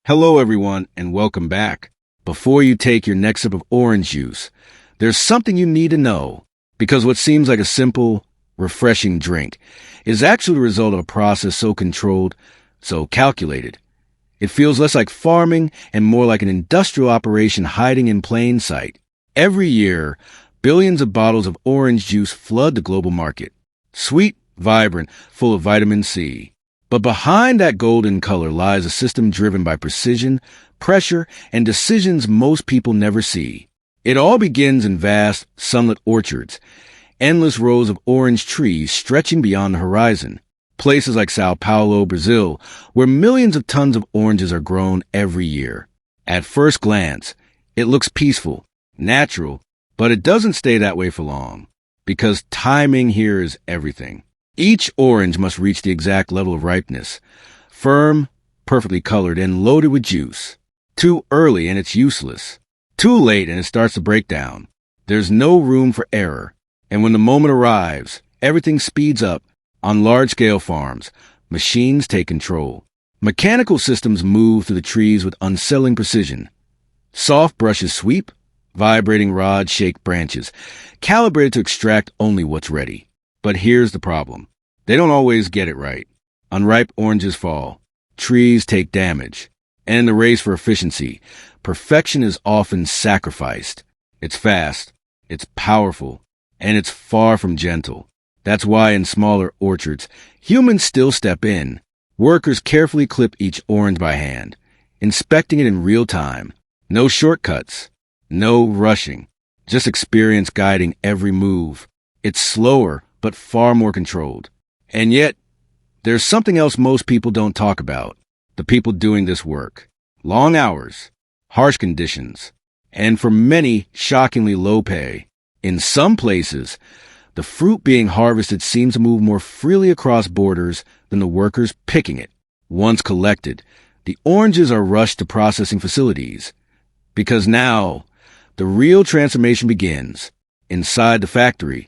Hello, everyone, and welcome back. Before you take your next sip of orange juice, there's something you need to know, because what seems like a simple, refreshing drink is actually the result of a process so controlled, so calculated. It feels less like farming and more like an industrial operation hiding in plain sight. Every year, billions of bottles of orange juice flood the global market. Sweet, vibrant, full of vitamin C. But behind that golden color lies a system driven by precision, pressure, and decisions most people never see. It all begins in vast, sunlit orchards, endless rows of orange trees stretching beyond the horizon. Places like Sao Paulo, Brazil, where millions of tons of oranges are grown every year. At first glance, it looks peaceful, natural, but it doesn't stay that way for long, because timing here is everything. Each orange must reach the exact level of ripeness, firm, perfectly colored, and loaded with juice. Too early and it's useless. Too late and it starts to break down. There's no room for error. And when the moment arrives, everything speeds up. On large-scale farms, machines take control. Mechanical systems move through the trees with unsettling precision. Soft brushes sweep, vibrating rods shake branches, calibrated to extract only what's ready. But here's the problem. They don't always get it right. Unripe oranges fall. Trees take damage. And in the race for efficiency, perfection is often sacrificed. It's fast, it's powerful, and it's far from gentle. That's why in smaller orchards, humans still step in. Workers carefully clip each orange by hand, inspecting it in real time. No shortcuts, no rushing, just experience guiding every move. It's slower, but far more controlled. And yet, there's something else most people don't talk about. The people doing this work. Long hours, harsh conditions, and for many, shockingly low pay. In some places, the fruit being harvested seems to move more freely across borders than the workers picking it. Once collected, the oranges are rushed to processing facilities. Because now, the real transformation begins. Inside the factory,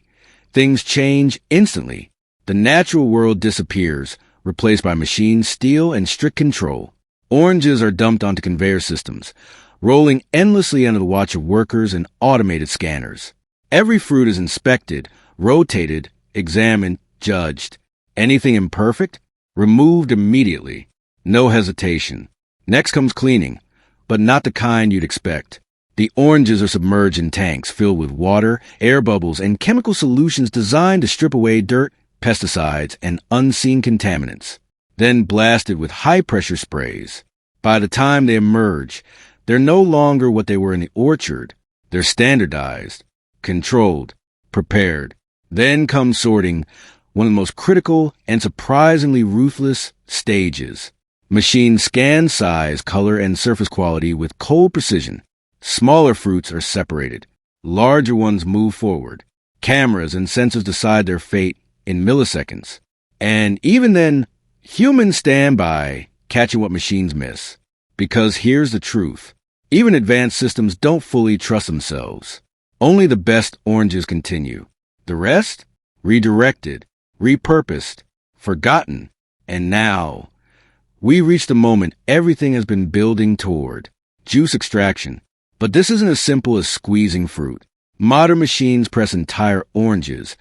things change instantly. The natural world disappears, replaced by machines, steel, and strict control. Oranges are dumped onto conveyor systems, rolling endlessly under the watch of workers and automated scanners. Every fruit is inspected, rotated, examined, judged. Anything imperfect? Removed immediately. No hesitation. Next comes cleaning, but not the kind you'd expect. The oranges are submerged in tanks filled with water, air bubbles, and chemical solutions designed to strip away dirt, pesticides, and unseen contaminants. Then blasted with high-pressure sprays. By the time they emerge, they're no longer what they were in the orchard. They're standardized, controlled, prepared. Then comes sorting, one of the most critical and surprisingly ruthless stages. Machines scan size, color, and surface quality with cold precision. Smaller fruits are separated. Larger ones move forward. Cameras and sensors decide their fate in milliseconds. And even then, humans stand by, catching what machines miss. Because here's the truth. Even advanced systems don't fully trust themselves. Only the best oranges continue. The rest? Redirected, repurposed, forgotten. And now, we reach the moment everything has been building toward. Juice extraction. But this isn't as simple as squeezing fruit. Modern machines press entire oranges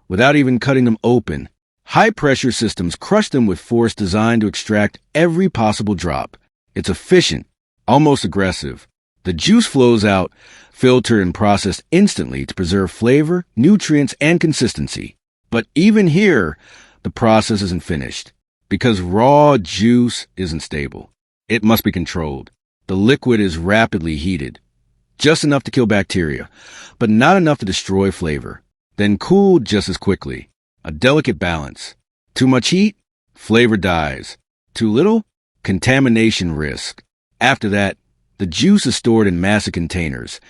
without even cutting them open. High-pressure systems crush them with force designed to extract every possible drop. It's efficient, almost aggressive. The juice flows out, filtered and processed instantly to preserve flavor, nutrients, and consistency. But even here, the process isn't finished, because raw juice isn't stable. It must be controlled. The liquid is rapidly heated. Just enough to kill bacteria, but not enough to destroy flavor. Then cooled just as quickly. A delicate balance. Too much heat? Flavor dies. Too little? Contamination risk. After that, the juice is stored in massive containers,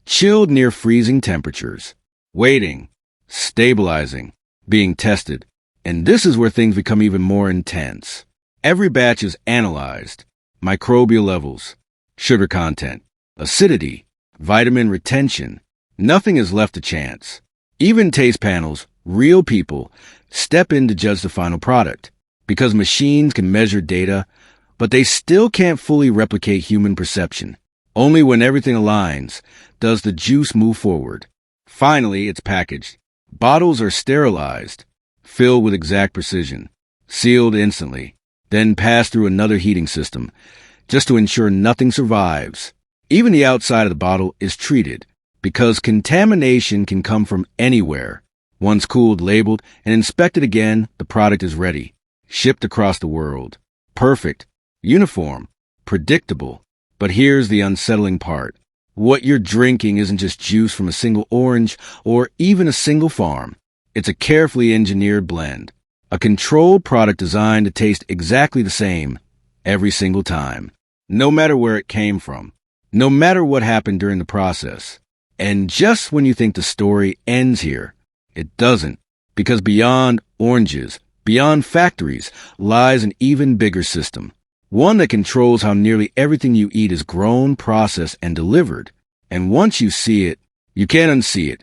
chilled near freezing temperatures. Waiting. Stabilizing. Being tested. And this is where things become even more intense. Every batch is analyzed. Microbial levels, sugar content, acidity, vitamin retention. Nothing is left to chance. Even taste panels, real people, step in to judge the final product. Because machines can measure data, But they still can't fully replicate human perception. Only when everything aligns does the juice move forward. Finally, it's packaged. Bottles are sterilized, filled with exact precision, sealed instantly, then passed through another heating system, just to ensure nothing survives. Even the outside of the bottle is treated, because contamination can come from anywhere. Once cooled, labeled, and inspected again, the product is ready, shipped across the world. Perfect, uniform, predictable. But here's the unsettling part. What you're drinking isn't just juice from a single orange or even a single farm. It's a carefully engineered blend, a controlled product designed to taste exactly the same every single time, no matter where it came from, no matter what happened during the process. And just when you think the story ends here, it doesn't, because beyond oranges, beyond factories, lies an even bigger system. One that controls how nearly everything you eat is grown, processed, and delivered. And once you see it, you can't unsee it.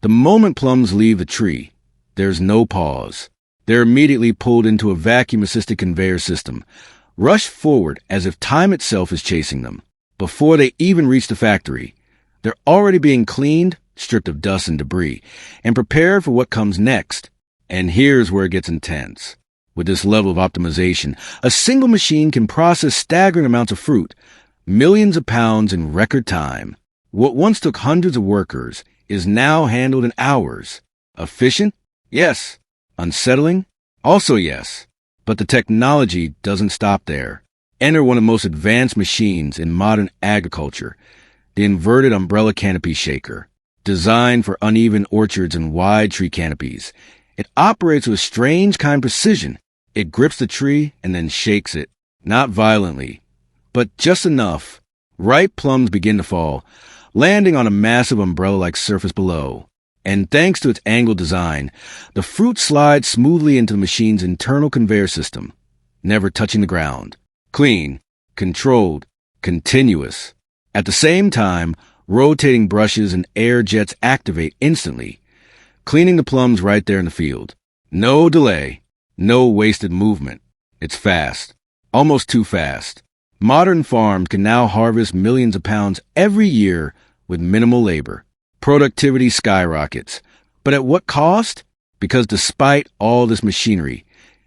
The moment plums leave the tree, there's no pause. They're immediately pulled into a vacuum-assisted conveyor system, rushed forward as if time itself is chasing them. Before they even reach the factory, they're already being cleaned, stripped of dust and debris, and prepared for what comes next. And here's where it gets intense. With this level of optimization, a single machine can process staggering amounts of fruit, millions of pounds in record time. What once took hundreds of workers is now handled in hours. Efficient? Yes. Unsettling? Also yes. But the technology doesn't stop there. Enter one of the most advanced machines in modern agriculture, the inverted umbrella canopy shaker. Designed for uneven orchards and wide tree canopies, it operates with strange kind of precision. It grips the tree and then shakes it, not violently, but just enough. Ripe plums begin to fall, landing on a massive umbrella-like surface below. And thanks to its angled design, the fruit slides smoothly into the machine's internal conveyor system, never touching the ground. Clean, controlled, continuous. At the same time, rotating brushes and air jets activate instantly, cleaning the plums right there in the field. No delay, no wasted movement. It's fast, almost too fast. Modern farms can now harvest millions of pounds every year with minimal labor. Productivity skyrockets. But at what cost? Because despite all this machinery,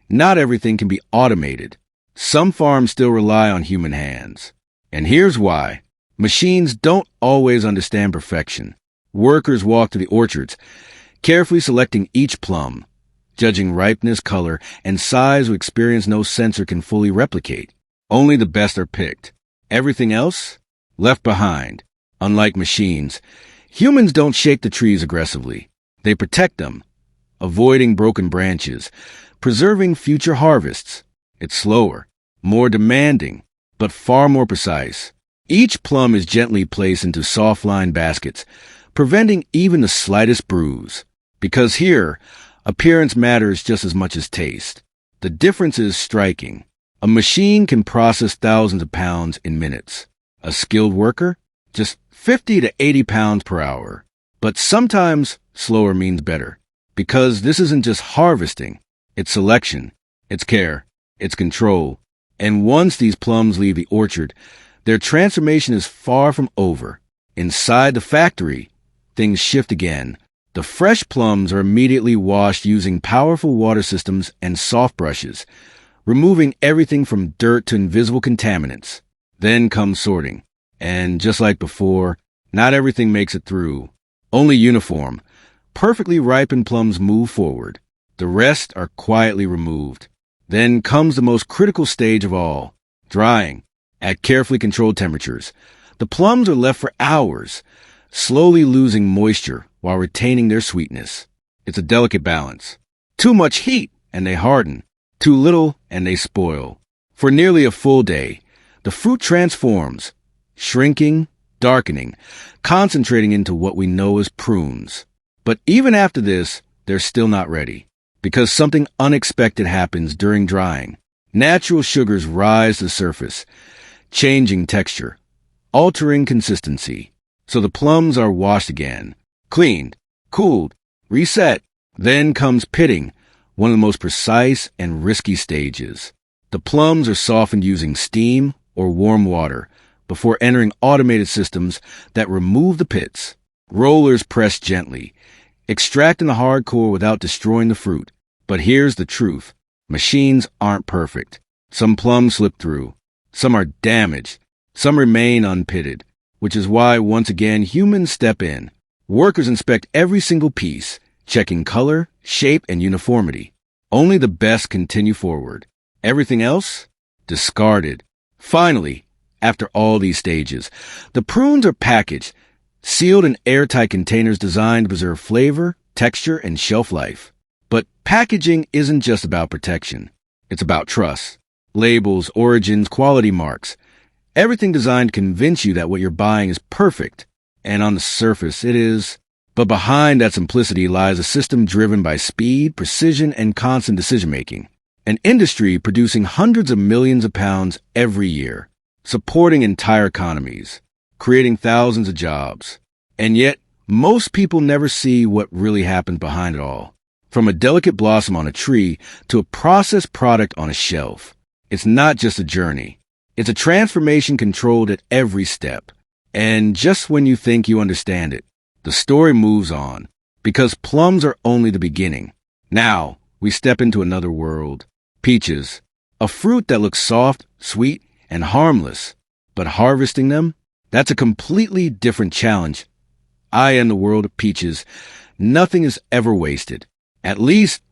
not everything can be automated. Some farms still rely on human hands. And here's why. Machines don't always understand perfection. Workers walk to the orchards, carefully selecting each plum, judging ripeness, color, and size with experience no sensor can fully replicate. Only the best are picked. Everything else? Left behind. Unlike machines, humans don't shake the trees aggressively. They protect them, avoiding broken branches, preserving future harvests. It's slower, more demanding, but far more precise. Each plum is gently placed into soft-lined baskets, preventing even the slightest bruise. Because here, appearance matters just as much as taste. The difference is striking. A machine can process thousands of pounds in minutes. A skilled worker? Just 50 to 80 pounds per hour. But sometimes slower means better. Because this isn't just harvesting. It's selection. It's care. It's control. And once these plums leave the orchard, their transformation is far from over. Inside the factory, things shift again. The fresh plums are immediately washed using powerful water systems and soft brushes, removing everything from dirt to invisible contaminants. Then comes sorting. And just like before, not everything makes it through. Only uniform, perfectly ripened plums move forward. The rest are quietly removed. Then comes the most critical stage of all, drying. At carefully controlled temperatures, the plums are left for hours, slowly losing moisture while retaining their sweetness. It's a delicate balance. Too much heat, and they harden. Too little, and they spoil. For nearly a full day, the fruit transforms, shrinking, darkening, concentrating into what we know as prunes. But even after this, they're still not ready, because something unexpected happens during drying. Natural sugars rise to the surface, changing texture, altering consistency. So the plums are washed again, cleaned, cooled, reset. Then comes pitting, one of the most precise and risky stages. The plums are softened using steam or warm water before entering automated systems that remove the pits. Rollers press gently, extracting the hard core without destroying the fruit. But here's the truth. Machines aren't perfect. Some plums slip through. Some are damaged. Some remain unpitted, which is why, once again, humans step in. Workers inspect every single piece, checking color, shape, and uniformity. Only the best continue forward. Everything else? Discarded. Finally, after all these stages, the prunes are packaged, sealed in airtight containers designed to preserve flavor, texture, and shelf life. But packaging isn't just about protection. It's about trust. Labels, origins, quality marks. Everything designed to convince you that what you're buying is perfect. And on the surface, it is. But behind that simplicity lies a system driven by speed, precision, and constant decision-making. An industry producing hundreds of millions of pounds every year, supporting entire economies, creating thousands of jobs. And yet, most people never see what really happens behind it all. From a delicate blossom on a tree to a processed product on a shelf. It's not just a journey. It's a transformation controlled at every step. And just when you think you understand it, the story moves on. Because plums are only the beginning. Now, we step into another world. Peaches. A fruit that looks soft, sweet, and harmless. But harvesting them? That's a completely different challenge. In the world of peaches, nothing is ever wasted. At least,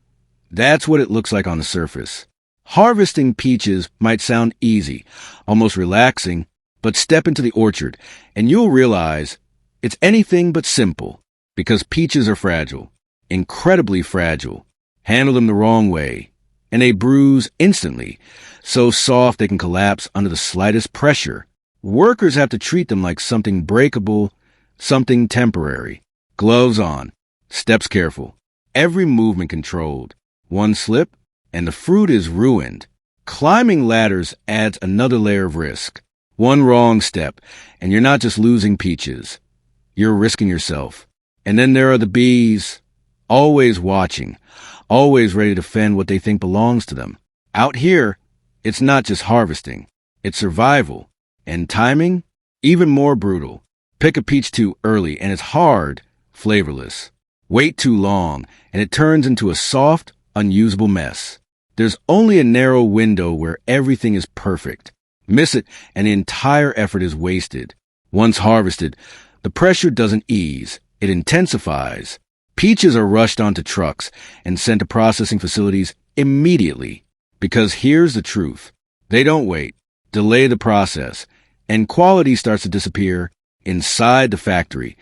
that's what it looks like on the surface. Harvesting peaches might sound easy, almost relaxing, but step into the orchard, and you'll realize it's anything but simple, because peaches are fragile, incredibly fragile. Handle them the wrong way, and they bruise instantly, so soft they can collapse under the slightest pressure. Workers have to treat them like something breakable, something temporary. Gloves on, steps careful, every movement controlled. One slip, and the fruit is ruined. Climbing ladders adds another layer of risk. One wrong step, and you're not just losing peaches. You're risking yourself. And then there are the bees, always watching, always ready to defend what they think belongs to them. Out here, it's not just harvesting. It's survival. And timing? Even more brutal. Pick a peach too early, and it's hard, flavorless. Wait too long, and it turns into a soft, unusable mess. There's only a narrow window where everything is perfect. Miss it, and the entire effort is wasted. Once harvested, the pressure doesn't ease. It intensifies. Peaches are rushed onto trucks and sent to processing facilities immediately. Because here's the truth. They don't wait. Delay the process, and quality starts to disappear inside the factory.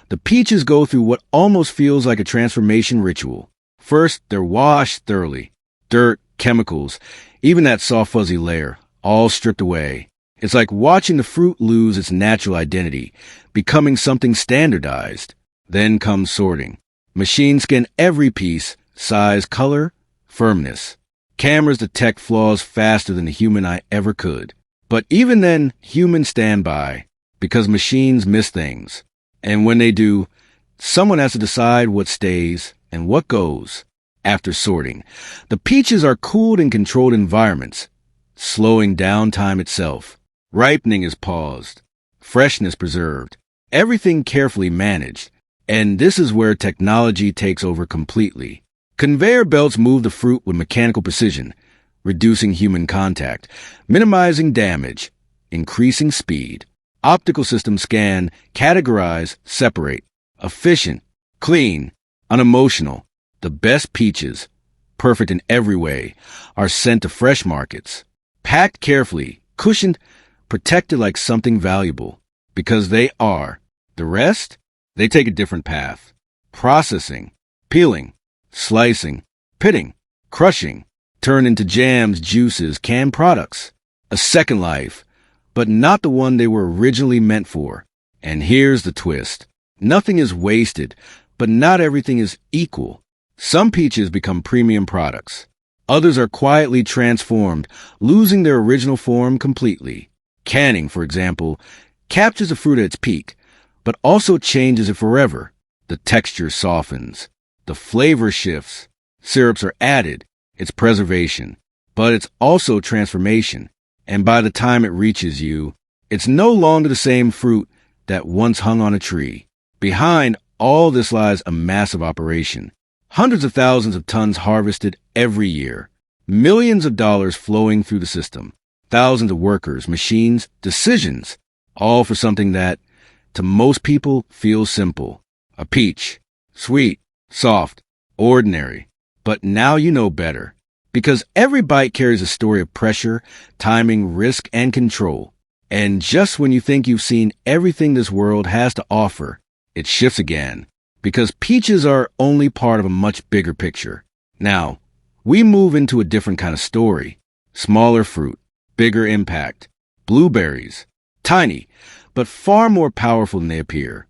The peaches go through what almost feels like a transformation ritual. First, they're washed thoroughly. Dirt, chemicals, even that soft fuzzy layer, all stripped away. It's like watching the fruit lose its natural identity, becoming something standardized. Then comes sorting. Machines scan every piece, size, color, firmness. Cameras detect flaws faster than the human eye ever could. But even then, humans stand by, because machines miss things. And when they do, someone has to decide what stays and what goes. After sorting, the peaches are cooled in controlled environments, slowing down time itself. Ripening is paused, freshness preserved, everything carefully managed. And this is where technology takes over completely. Conveyor belts move the fruit with mechanical precision, reducing human contact, minimizing damage, increasing speed. Optical systems scan, categorize, separate. Efficient, clean, unemotional. The best peaches, perfect in every way, are sent to fresh markets. Packed carefully, cushioned, protected like something valuable. Because they are. The rest? They take a different path. Processing, peeling, slicing, pitting, crushing, turn into jams, juices, canned products. A second life, but not the one they were originally meant for. And here's the twist. Nothing is wasted, but not everything is equal. Some peaches become premium products. Others are quietly transformed, losing their original form completely. Canning, for example, captures the fruit at its peak, but also changes it forever. The texture softens. The flavor shifts. Syrups are added. It's preservation. but it's also transformation. And by the time it reaches you, it's no longer the same fruit that once hung on a tree. Behind all this lies a massive operation. Hundreds of thousands of tons harvested every year. Millions of dollars flowing through the system. Thousands of workers, machines, decisions, all for something that, to most people, feels simple. A peach. Sweet, soft, ordinary. But now you know better. Because every bite carries a story of pressure, timing, risk, and control. And just when you think you've seen everything this world has to offer, it shifts again. Because peaches are only part of a much bigger picture. Now, we move into a different kind of story. Smaller fruit, bigger impact. Blueberries. Tiny, but far more powerful than they appear.